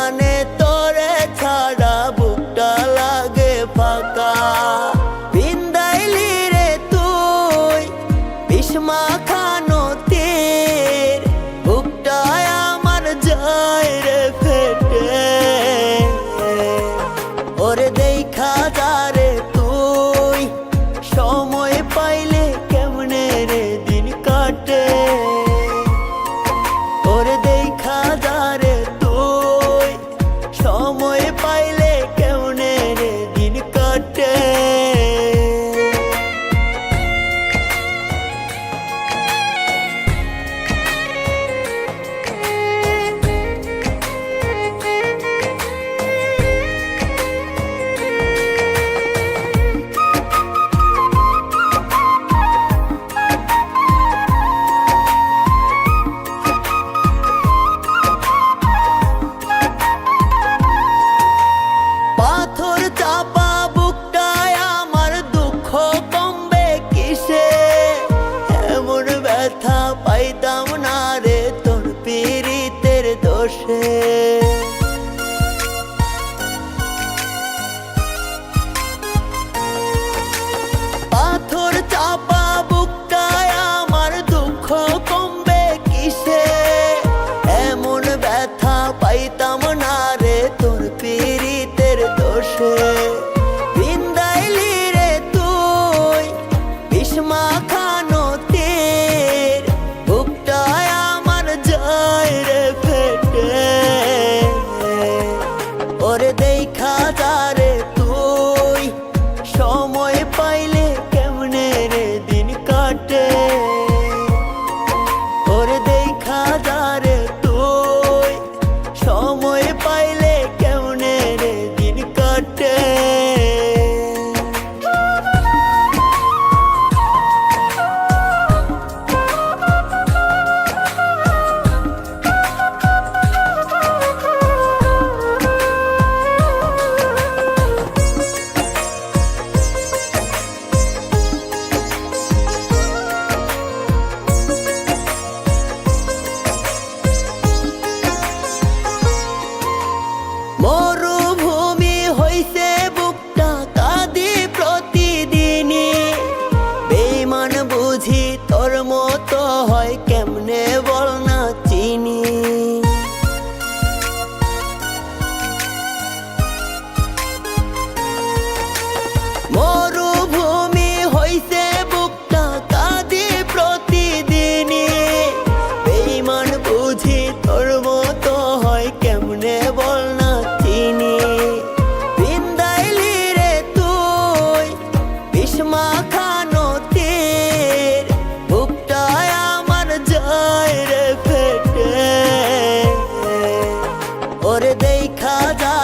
জানে তোরে ছাড়া বুকটা লাগে ফাঁকা। বিন্দাইলি রে তুই বিষ্মা খানতির, বুকটা আমার যায় রে ফেটে। ওরে দেখা যারে তুই সময় পাইলে কেমনে রে দিন কাটে। ওরে দেখা যারে তুই সময় পাইলে কেমনে রে দিন কাটে। পাথর চাপা বুকটায় আমার দুঃখ কমবে কিসে, এমন ব্যথা পাইতাম না রে তোর পীড়িতের দোষে। পাথর চাপা বুকটায় আমার দুঃখ কমবে কিসে, এমন ব্যথা পাইতাম না রে তোর পীড়িতের দোষে। বিন্দাইলি রে তুই বিষ্মা খানতির, বুকটায় আমার যায় রে ফেটে। ওরে দেখা যারে তুই সময় পাইলে কেমনে রে দিন কাটে। ওরে দেখা যারে তুই সময় পাইলে কেমনে রে দিন কাটে। মরুভূমি হইছে বুকটা কাঁদি প্রতিদিনই, বেঈমান বুঝি তোর মতো হয় কেমনে বল না চিনি। মরুভূমি হইছে বুকটা কাঁদি প্রতিদিনই, বেঈমান বুঝি তোর মতো হয় কেমনে বল না চিনি। বিন্দাইলি রে তুই বিষ্মা খানতির, বুকটায় আমার যায় রে ফেটে। ওরে দেখা যা